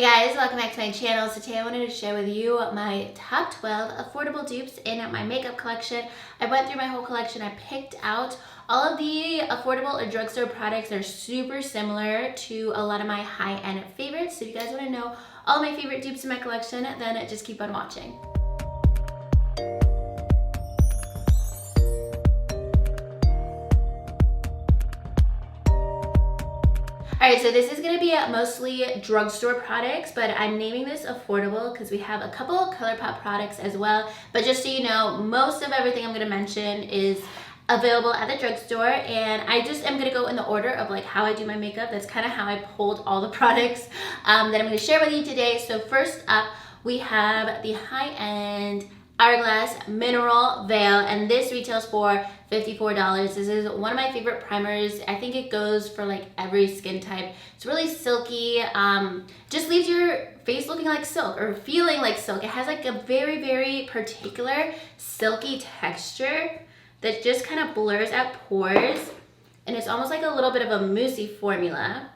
guys, welcome back to my channel. So today I wanted to share with you my top 12 affordable dupes in my makeup collection. I went through my whole collection. I picked out all of the affordable or drugstore products that are super similar to a lot of my high-end favorites. So if you guys want to know all my favorite dupes in my collection, then just keep on watching. Alright, so this is going to be mostly drugstore products, but I'm naming this affordable because we have a couple of ColourPop products as well. But just so you know, most of everything I'm going to mention is available at the drugstore, and I just am going to go in the order of like how I do my makeup. That's kind of how I pulled all the products that I'm going to share with you today. So first up, we have the high-end Hourglass Mineral Veil, and this retails for $54. This is one of my favorite primers. I think it goes for like every skin type. It's really silky, just leaves your face looking like silk or feeling like silk. It has like a very, very particular silky texture that just kind of blurs out pores, and it's almost like a little bit of a moussey formula.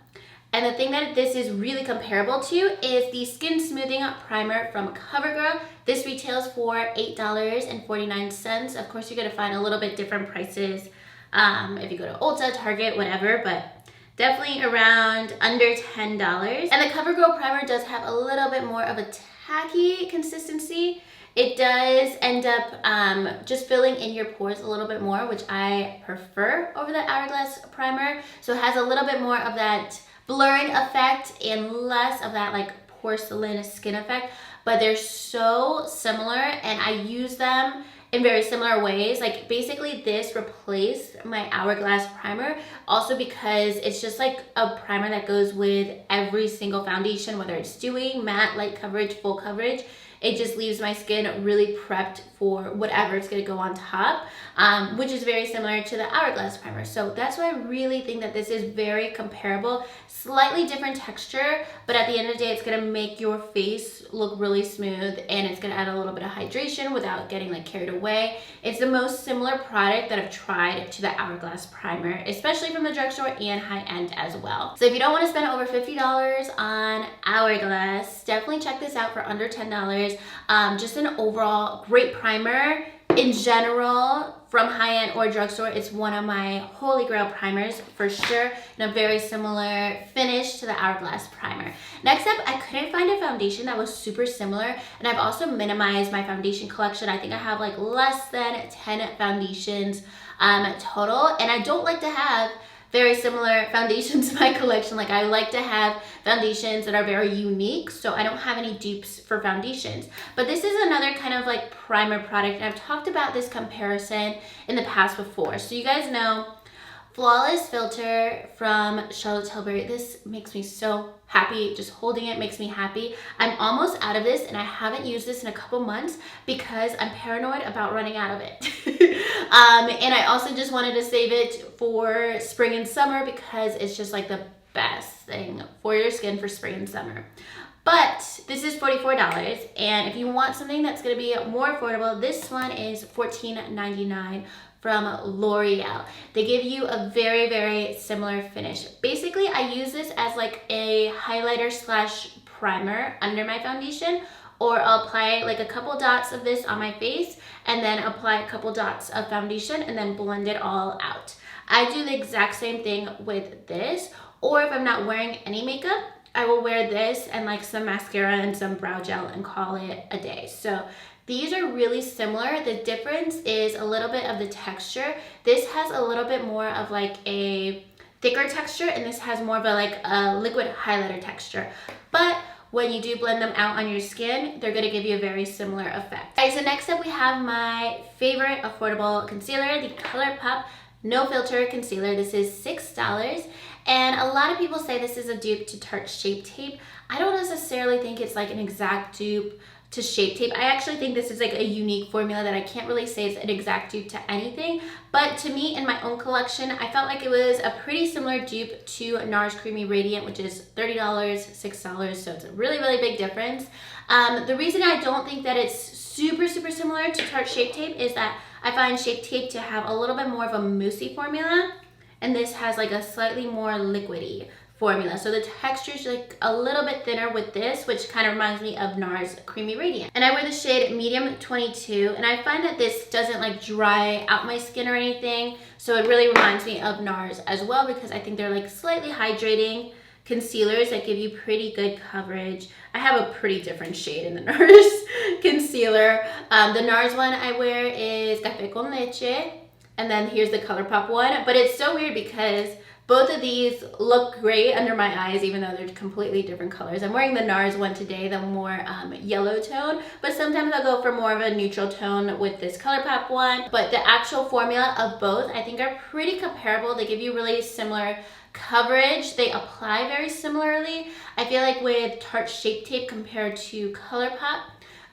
And the thing that this is really comparable to is the Skin Smoothing Primer from CoverGirl. This retails for $8.49. Of course, you're going to find a little bit different prices if you go to Ulta, Target, whatever, but definitely around under $10. And the CoverGirl primer does have a little bit more of a tacky consistency. It does end up just filling in your pores a little bit more, which I prefer over the Hourglass primer. So it has a little bit more of that blurring effect and less of that like porcelain skin effect, but they're so similar and I use them in very similar ways. Like basically this replaced my Hourglass primer, also because it's just like a primer that goes with every single foundation, whether it's dewy, matte, light coverage, full coverage. It just leaves my skin really prepped for whatever it's going to go on top, which is very similar to the Hourglass primer. So that's why I really think that this is very comparable. Slightly different texture, but at the end of the day, it's going to make your face look really smooth, and it's going to add a little bit of hydration without getting like carried away. It's the most similar product that I've tried to the Hourglass primer, especially from the drugstore and high-end as well. So if you don't want to spend over $50 on Hourglass, definitely check this out for under $10. Just an overall great primer in general from high-end or drugstore. It's one of my holy grail primers for sure, and a very similar finish to the Hourglass primer. Next up, I couldn't find a foundation that was super similar, and I've also minimized my foundation collection. I think I have like less than 10 foundations total, and I don't like to have very similar foundations in my collection. Like I like to have foundations that are very unique, so I don't have any dupes for foundations. But this is another kind of like primer product, and I've talked about this comparison in the past before. So you guys know Flawless Filter from Charlotte Tilbury. This makes me so happy. Just holding it makes me happy. I'm almost out of this, and I haven't used this in a couple months because I'm paranoid about running out of it. And I also just wanted to save it for spring and summer because it's just like the best thing for your skin for spring and summer. But this is $44, and if you want something that's going to be more affordable, this one is $14.99 from L'Oreal. They give you a very, very similar finish. Basically, I use this as like a highlighter slash primer under my foundation, or I'll apply like a couple dots of this on my face and then apply a couple dots of foundation and then blend it all out. I do the exact same thing with this, or if I'm not wearing any makeup, I will wear this and like some mascara and some brow gel and call it a day. So these are really similar. The difference is a little bit of the texture. This has a little bit more of like a thicker texture, and this has more of a like a liquid highlighter texture. But when you do blend them out on your skin, they're gonna give you a very similar effect. All right, so next up we have my favorite affordable concealer, the ColourPop No Filter Concealer. This is $6. And a lot of people say this is a dupe to Tarte Shape Tape. I don't necessarily think it's like an exact dupe to Shape Tape. I actually think this is like a unique formula that I can't really say is an exact dupe to anything. But to me, in my own collection, I felt like it was a pretty similar dupe to NARS Creamy Radiant, which is $30, $6. So it's a really, really big difference. The reason I don't think that it's super, super similar to Tarte Shape Tape is that I find Shape Tape to have a little bit more of a moussey formula, and this has like a slightly more liquidy formula. So the texture is like a little bit thinner with this, which kind of reminds me of NARS Creamy Radiant. And I wear the shade medium 22, and I find that this doesn't like dry out my skin or anything. So it really reminds me of NARS as well, because I think they're like slightly hydrating concealers that give you pretty good coverage. I have a pretty different shade in the NARS concealer. The NARS one I wear is Café con Leche, and then here's the ColourPop one. But it's so weird because both of these look great under my eyes, even though they're completely different colors. I'm wearing the NARS one today, the more yellow tone, but sometimes I'll go for more of a neutral tone with this ColourPop one. But the actual formula of both, I think, are pretty comparable. They give you really similar coverage. They apply very similarly. I feel like with Tarte Shape Tape compared to ColourPop,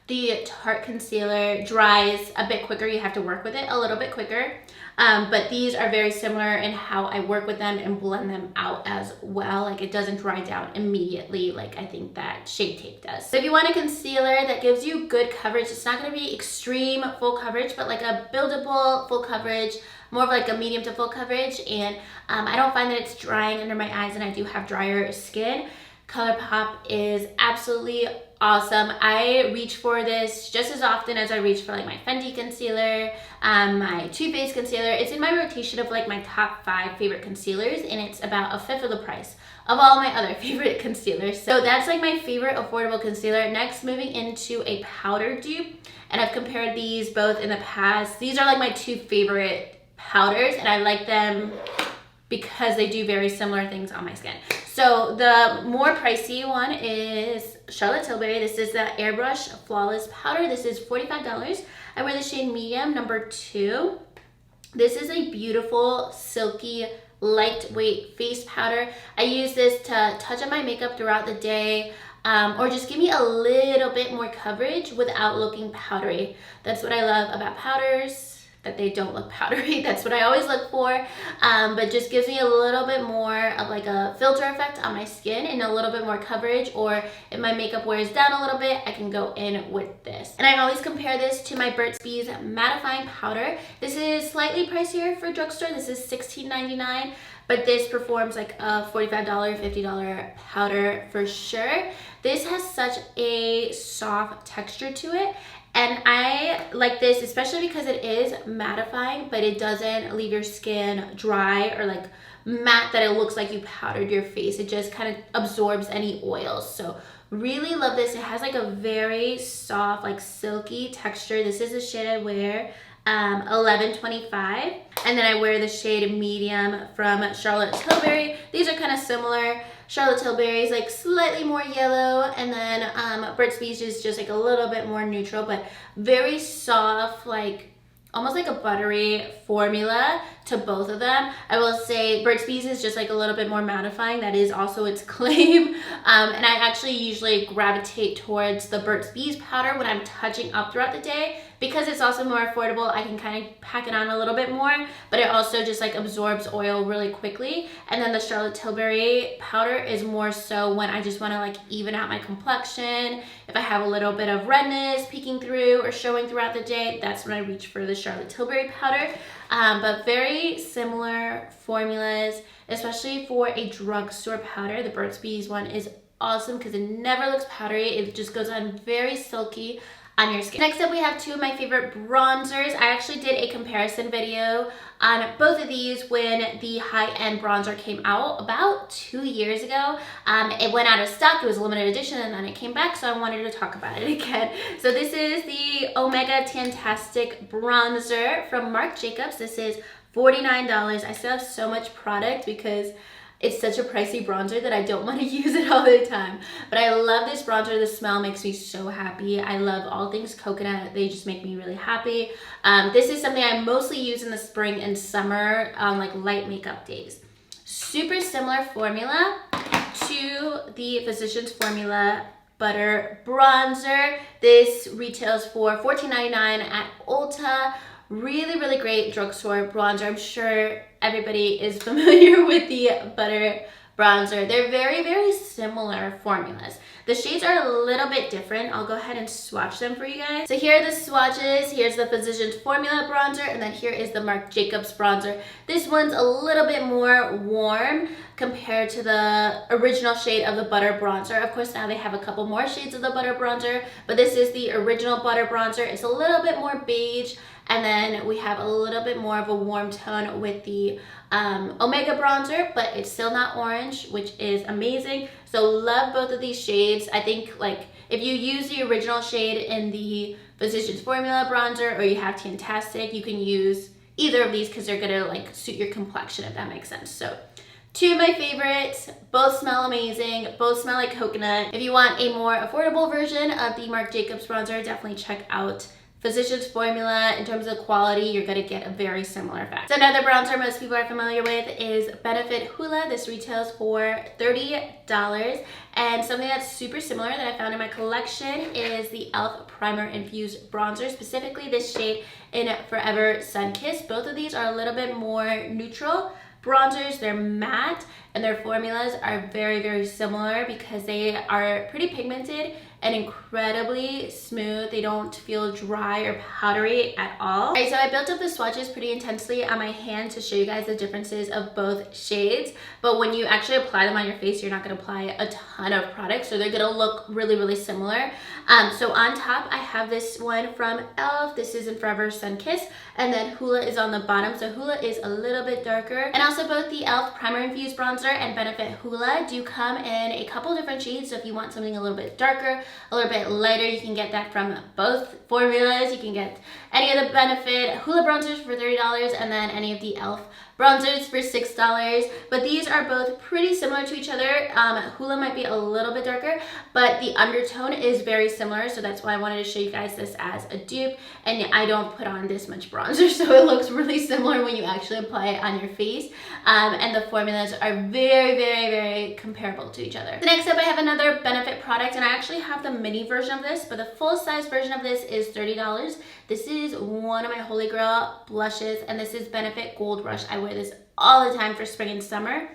the Tarte concealer dries a bit quicker. You have to work with it a little bit quicker. But these are very similar in how I work with them and blend them out as well. Like, it doesn't dry down immediately like I think that Shape Tape does. So if you want a concealer that gives you good coverage, it's not going to be extreme full coverage, but like a buildable full coverage, more of like a medium to full coverage, and I don't find that it's drying under my eyes, and I do have drier skin, ColourPop is absolutely awesome. I reach for this just as often as I reach for like my Fenty concealer, my Too Faced concealer. It's in my rotation of like my top 5 favorite concealers, and it's about a fifth of the price of all my other favorite concealers. So that's like my favorite affordable concealer. Next, moving into a powder dupe, and I've compared these both in the past. These are like my 2 favorite powders, and I like them because they do very similar things on my skin. So the more pricey one is Charlotte Tilbury. This is the Airbrush Flawless Powder. This is $45. I wear the shade medium number 2. This is a beautiful, silky, lightweight face powder. I use this to touch up my makeup throughout the day, or just give me a little bit more coverage without looking powdery. That's what I love about powders, that they don't look powdery. That's what I always look for, but just gives me a little bit more of like a filter effect on my skin and a little bit more coverage, or if my makeup wears down a little bit, I can go in with this. And I always compare this to my Burt's Bees mattifying powder. This is slightly pricier for drugstore. This is $16.99, but this performs like a $45, $50 powder for sure. This has such a soft texture to it, and I like this especially because it is mattifying, but it doesn't leave your skin dry or like matte that it looks like you powdered your face. It just kind of absorbs any oils. So really love this. It has like a very soft, like silky texture. This is the shade I wear, 1125, and then I wear the shade medium from Charlotte Tilbury. These are kind of similar. Charlotte Tilbury is like slightly more yellow, and then Burt's Bees is just like a little bit more neutral, but very soft, like almost like a buttery formula to both of them. I will say Burt's Bees is just like a little bit more mattifying. That is also its claim. And I actually usually gravitate towards the Burt's Bees powder when I'm touching up throughout the day, because it's also more affordable. I can kind of pack it on a little bit more, but it also just like absorbs oil really quickly. And then the Charlotte Tilbury powder is more so when I just want to like even out my complexion. If I have a little bit of redness peeking through or showing throughout the day, that's when I reach for the Charlotte Tilbury powder. But very similar formulas, especially for a drugstore powder. The Burt's Bees one is awesome because it never looks powdery. It just goes on very silky on your skin. Next up, we have 2 of my favorite bronzers. I actually did a comparison video on both of these when the high-end bronzer came out about 2 years ago. It went out of stock. It was a limited edition, and then it came back, so I wanted to talk about it again. So this is the Omega Tantastic Bronzer from Marc Jacobs. This is $49. I still have so much product because it's such a pricey bronzer that I don't want to use it all the time. But I love this bronzer. The smell makes me so happy. I love all things coconut. They just make me really happy. This is something I mostly use in the spring and summer on like light makeup days. Super similar formula to the Physicians Formula Butter Bronzer. This retails for $14.99 at Ulta. Really, really great drugstore bronzer. I'm sure everybody is familiar with the Butter Bronzer. They're very, very similar formulas. The shades are a little bit different. I'll go ahead and swatch them for you guys. So here are the swatches. Here's the Physicians Formula bronzer, and then here is the Marc Jacobs bronzer. This one's a little bit more warm compared to the original shade of the Butter bronzer. Of course, now they have a couple more shades of the Butter bronzer, but this is the original Butter bronzer. It's a little bit more beige, and then we have a little bit more of a warm tone with the Omega bronzer, but it's still not orange, which is amazing. So love both of these shades. I think like if you use the original shade in the Physicians Formula bronzer, or you have Tantastic, you can use either of these because they're gonna like suit your complexion, if that makes sense. So two of my favorites, both smell amazing, both smell like coconut. If you want a more affordable version of the Marc Jacobs bronzer, definitely check out Physicians Formula. In terms of quality, you're gonna get a very similar effect. So another bronzer most people are familiar with is Benefit Hoola. This retails for $30. And something that's super similar that I found in my collection is the e.l.f. Primer Infused Bronzer, specifically this shade in Forever Sun Kiss. Both of these are a little bit more neutral bronzers. They're matte, and their formulas are very, very similar because they are pretty pigmented and incredibly smooth. They don't feel dry or powdery at all. All right, so I built up the swatches pretty intensely on my hand to show you guys the differences of both shades, but when you actually apply them on your face, you're not gonna apply a ton of product, so they're gonna look really, really similar. So on top, I have this one from e.l.f. This is in Forever Sun Kiss, and then Hoola is on the bottom. So Hoola is a little bit darker. And also both the e.l.f. Primer Infused Bronzer and Benefit Hoola do come in a couple different shades. So if you want something a little bit darker, a little bit lighter, you can get that from both formulas. You can get any of the Benefit Hoola bronzers for $30, and then any of the e.l.f. bronzers for $6, but these are both pretty similar to each other. Hoola might be a little bit darker, but the undertone is very similar, so that's why I wanted to show you guys this as a dupe. And I don't put on this much bronzer, so it looks really similar when you actually apply it on your face. And the formulas are very, very, very comparable to each other. So next up, I have another Benefit product, and I actually have the mini version of this, but the full-size version of this is $30. This is one of my holy grail blushes, and this is Benefit Gold Rush. I wear this all the time for spring and summer.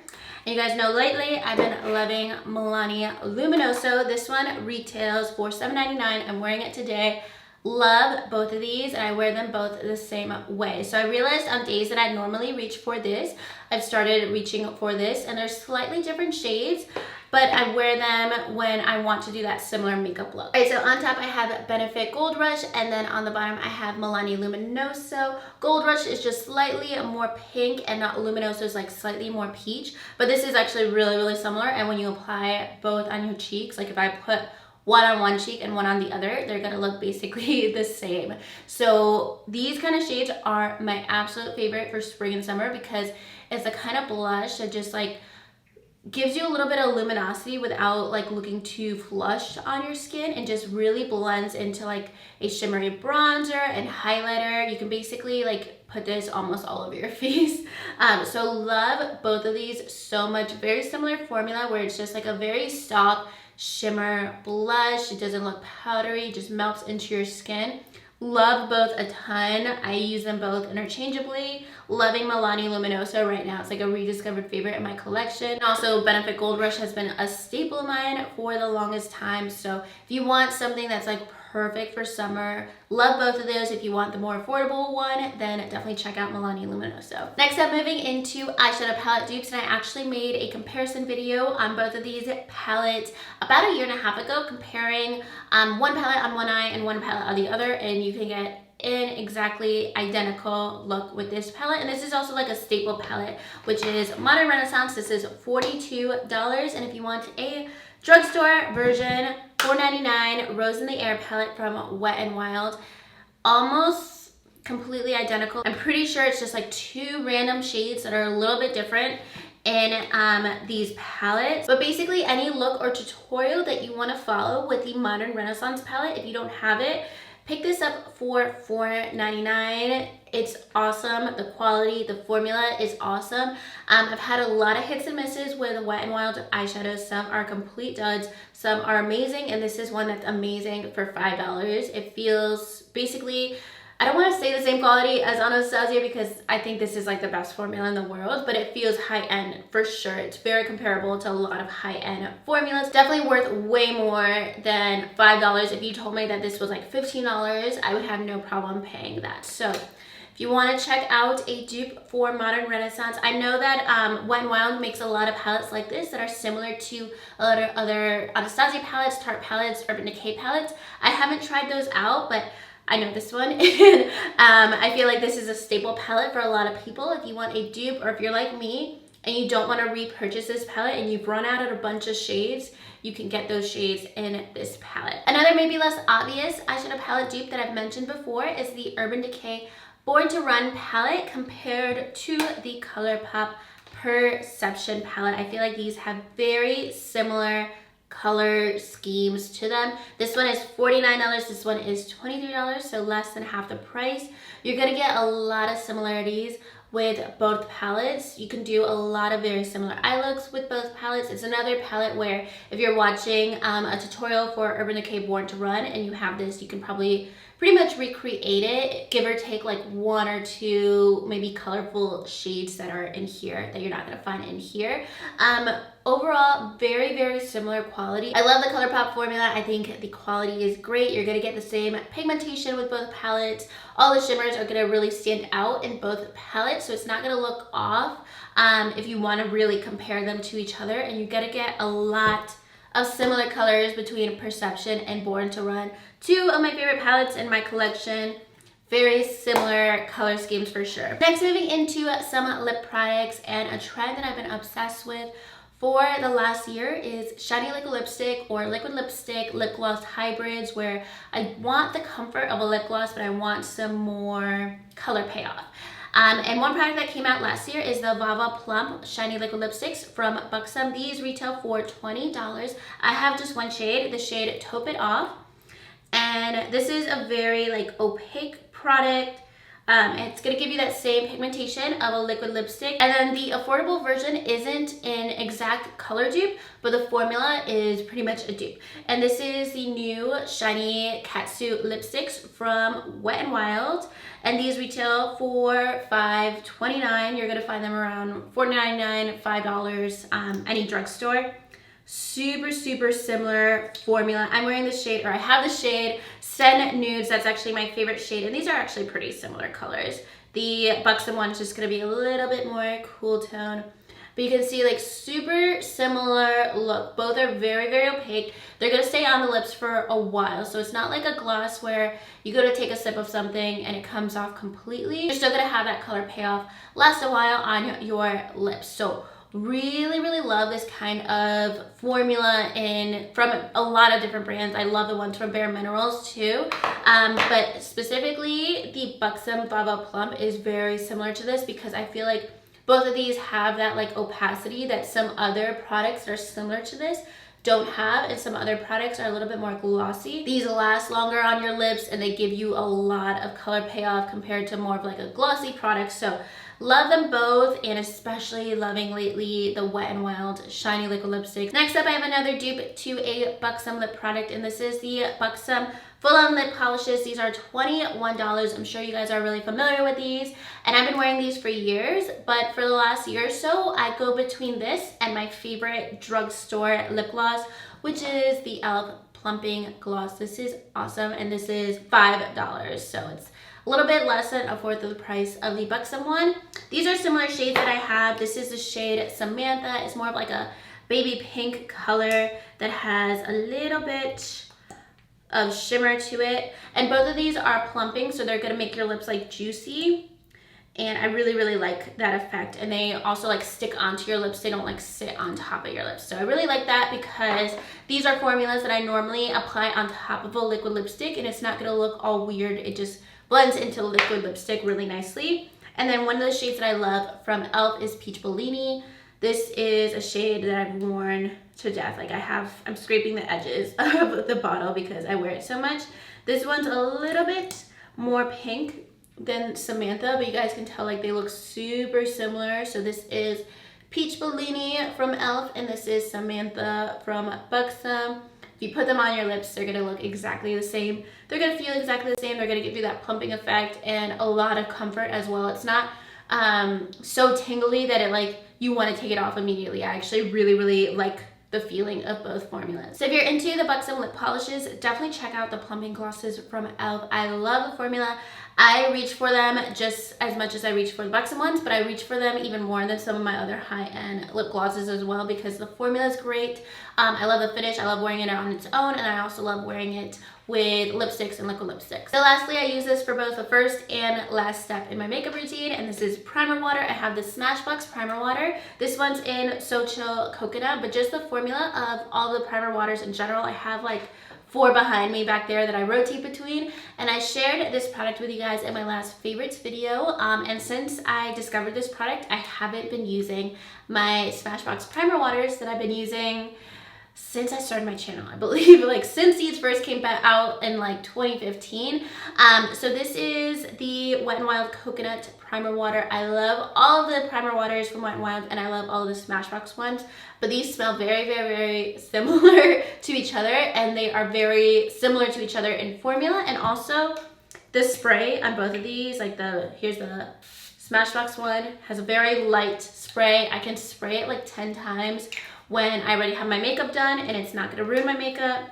And you guys know lately I've been loving Milani Luminoso. This one retails for $7.99. I'm wearing it today. Love both of these, and I wear them both the same way. So I realized on days that I normally reach for this, I've started reaching for this, and they're slightly different shades, but I wear them when I want to do that similar makeup look. All right, so on top I have Benefit Gold Rush, and then on the bottom I have Milani Luminoso. Gold Rush is just slightly more pink, and Luminoso is like slightly more peach, but this is actually really, really similar. And when you apply both on your cheeks, like if I put one on one cheek and one on the other, they're gonna look basically the same. So these kind of shades are my absolute favorite for spring and summer because it's the kind of blush that just like gives you a little bit of luminosity without like looking too flushed on your skin, and just really blends into like a shimmery bronzer and highlighter. You can basically like put this almost all over your face. So love both of these so much. Very similar formula where it's just like a very soft shimmer blush. It doesn't look powdery, it just melts into your skin. Love both a ton. I use them both interchangeably. Loving Milani Luminoso right now. It's like a rediscovered favorite in my collection. And also Benefit Gold Rush has been a staple of mine for the longest time. So if you want something that's like perfect for summer, love both of those. If you want the more affordable one, then definitely check out Milani Luminoso. Next up, moving into eyeshadow palette dupes, and I actually made a comparison video on both of these palettes about a year and a half ago, comparing one palette on one eye and one palette on the other, and you can get an exactly identical look with this palette. And this is also like a staple palette, which is Modern Renaissance. This is $42, and if you want a drugstore version, $4.99, Rose in the Air palette from Wet n Wild. Almost completely identical. I'm pretty sure it's just like two random shades that are a little bit different in these palettes. But basically any look or tutorial that you want to follow with the Modern Renaissance palette, if you don't have it, pick this up for $4.99. It's awesome. The quality, the formula is awesome. I've had a lot of hits and misses with Wet n Wild eyeshadows. Some are complete duds, some are amazing, and this is one that's amazing for $5. It feels basically I don't want to say the same quality as Anastasia because I think this is like the best formula in the world, but it feels high-end for sure. It's very comparable to a lot of high-end formulas. Definitely worth way more than $5. If you told me that this was like $15, I would have no problem paying that. So if you want to check out a dupe for Modern Renaissance, I know that Wet n Wild makes a lot of palettes like this that are similar to a lot of other Anastasia palettes, Tarte palettes, Urban Decay palettes. I haven't tried those out, but I know this one, and I feel like this is a staple palette for a lot of people. If you want a dupe, or if you're like me and you don't want to repurchase this palette and you've run out of a bunch of shades, you can get those shades in this palette. Another maybe less obvious eyeshadow palette dupe that I've mentioned before is the Urban Decay Born to Run palette compared to the ColourPop Perception palette. I feel like these have very similar color schemes to them. This one is $49, this one is $23, so less than half the price. You're gonna get a lot of similarities with both palettes. You can do a lot of very similar eye looks with both palettes. It's another palette where if you're watching a tutorial for Urban Decay Born to Run and you have this, you can probably pretty much recreate it, give or take like one or two maybe colorful shades that are in here that you're not gonna find in here. Overall, very, very similar quality. I love the ColourPop formula. I think the quality is great. You're gonna get the same pigmentation with both palettes. All the shimmers are gonna really stand out in both palettes, so it's not gonna look off if you wanna really compare them to each other, and you're gonna get a lot of similar colors between Perception and Born to Run. Two of my favorite palettes in my collection. Very similar color schemes for sure. Next, moving into some lip products, and a trend that I've been obsessed with for the last year is shiny liquid lipstick or liquid lipstick lip gloss hybrids, where I want the comfort of a lip gloss, but I want some more color payoff. And one product that came out last year is the Vava Plump Shiny Liquid Lipsticks from Buxom. These retail for $20. I have just one shade, the shade Taupe It Off. And this is a very like opaque product. It's gonna give you that same pigmentation of a liquid lipstick. And then the affordable version isn't an exact color dupe, but the formula is pretty much a dupe. And this is the new Shiny Catsuit lipsticks from Wet n Wild. And these retail for $5.29. You're gonna find them around $4.99, $5, any drugstore. Super, super similar formula. I'm wearing the shade, or I have the shade Sen Nudes. That's actually my favorite shade, and these are actually pretty similar colors. The Buxom one is just gonna be a little bit more cool tone, but you can see like super similar look. Both are very, very opaque. They're gonna stay on the lips for a while, so it's not like a gloss where you go to take a sip of something and it comes off completely. You're still gonna have that color payoff, last a while on your lips. So really, really love this kind of formula from a lot of different brands. I love the ones from Bare Minerals too, but specifically the Buxom Vava Plump is very similar to this, because I feel like both of these have that like opacity that some other products that are similar to this don't have, and some other products are a little bit more glossy. These last longer on your lips and they give you a lot of color payoff compared to more of like a glossy product. So love them both, and especially loving lately the Wet n Wild Shiny Liquid Lipstick. Next up, I have another dupe to a Buxom lip product, and this is the Buxom Full-On Lip Polishes. These are $21. I'm sure you guys are really familiar with these, and I've been wearing these for years, but for the last year or so, I go between this and my favorite drugstore lip gloss, which is the e.l.f. Plumping Gloss. This is awesome, and this is $5, so it's a little bit less than a fourth of the price of the Buxom one. These are similar shades that I have. This is the shade Samantha. It's more of like a baby pink color that has a little bit of shimmer to it. And both of these are plumping, so they're gonna make your lips like juicy. And I really, really like that effect. And they also like stick onto your lips. They don't like sit on top of your lips. So I really like that, because these are formulas that I normally apply on top of a liquid lipstick, and it's not gonna look all weird. It just blends into liquid lipstick really nicely. And then one of the shades that I love from e.l.f. is Peach Bellini. This is a shade that I've worn to death. Like I'm scraping the edges of the bottle because I wear it so much. This one's a little bit more pink than Samantha, but you guys can tell like they look super similar. So this is Peach Bellini from e.l.f. and this is Samantha from Buxom. If you put them on your lips, they're gonna look exactly the same. They're gonna feel exactly the same. They're gonna give you that plumping effect and a lot of comfort as well. It's not so tingly that it like you want to take it off immediately. I actually really like the feeling of both formulas. So if you're into the buxom lip polishes, definitely check out the plumping glosses from e.l.f. I love the formula. I reach for them just as much as I reach for the buxom ones, but I reach for them even more than some of my other high-end lip glosses as well because the formula is great. I love the finish. I love wearing it on its own, and I also love wearing it with lipsticks and liquid lipsticks. So lastly, I use this for both the first and last step in my makeup routine, and this is primer water. I have the Smashbox primer water. This one's in So Chill Coconut, but just the formula of all the primer waters in general. I have like 4 behind me back there that I rotate between, and I shared this product with you guys in my last favorites video, and since I discovered this product, I haven't been using my Smashbox primer waters that I've been using since I started my channel, I believe, like since these first came out in like 2015. So this is the Wet n Wild Coconut Primer Water. I love all of the primer waters from Wet n Wild, and I love all of the Smashbox ones, but these smell very similar to each other, and they are very similar to each other in formula, and also the spray on both of these, like here's the Smashbox one, has a very light spray. I can spray it like 10 times when I already have my makeup done, and it's not gonna ruin my makeup.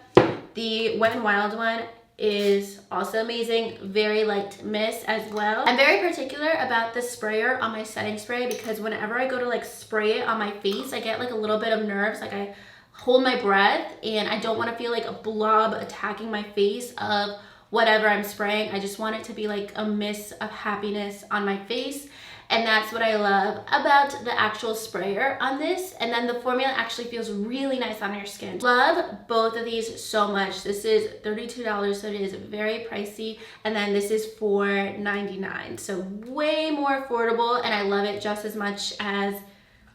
The Wet n Wild one is also amazing, very light mist as well. I'm very particular about the sprayer on my setting spray because whenever I go to like spray it on my face, I get like a little bit of nerves, like I hold my breath, and I don't wanna feel like a blob attacking my face of whatever I'm spraying. I just want it to be like a mist of happiness on my face. And that's what I love about the actual sprayer on this. And then the formula actually feels really nice on your skin. Love both of these so much. This is $32, so it is very pricey. And then this is $4.99, so way more affordable. And I love it just as much as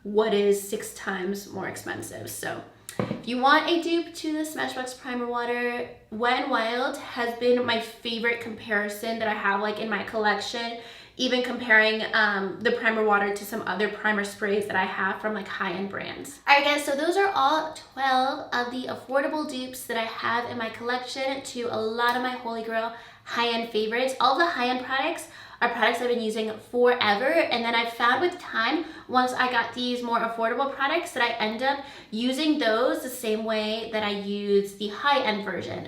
what is 6 times more expensive. So if you want a dupe to the Smashbox Primer Water, Wet n Wild has been my favorite comparison that I have like in my collection, even comparing the primer water to some other primer sprays that I have from like high-end brands. Alright guys, so those are all 12 of the affordable dupes that I have in my collection to a lot of my Holy Grail high-end favorites. All the high-end products are products I've been using forever, and then I found with time, once I got these more affordable products, that I end up using those the same way that I use the high-end version.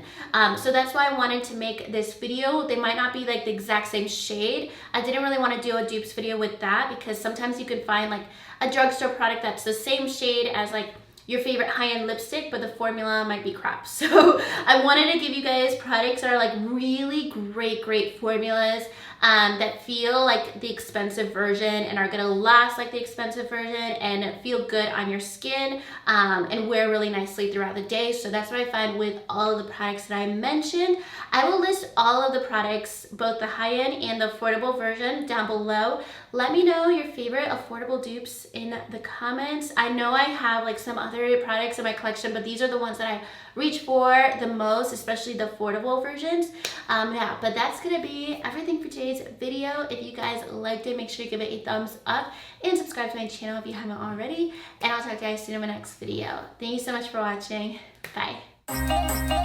So that's why I wanted to make this video. They might not be like the exact same shade. I didn't really want to do a dupes video with that because sometimes you can find like a drugstore product that's the same shade as like your favorite high-end lipstick, but the formula might be crap. So I wanted to give you guys products that are like really great formulas that feel like the expensive version and are gonna last like the expensive version and feel good on your skin and wear really nicely throughout the day. So that's what I find with all of the products that I mentioned. I will list all of the products, both the high-end and the affordable version, down below. Let me know your favorite affordable dupes in the comments. I know I have like some other products in my collection, but these are the ones that I reach for the most, especially the affordable versions. Yeah, but that's gonna be everything for today's video. If you guys liked it, make sure you give it a thumbs up and subscribe to my channel if you haven't already, and I'll talk to you guys soon in my next video. Thank you so much for watching. Bye.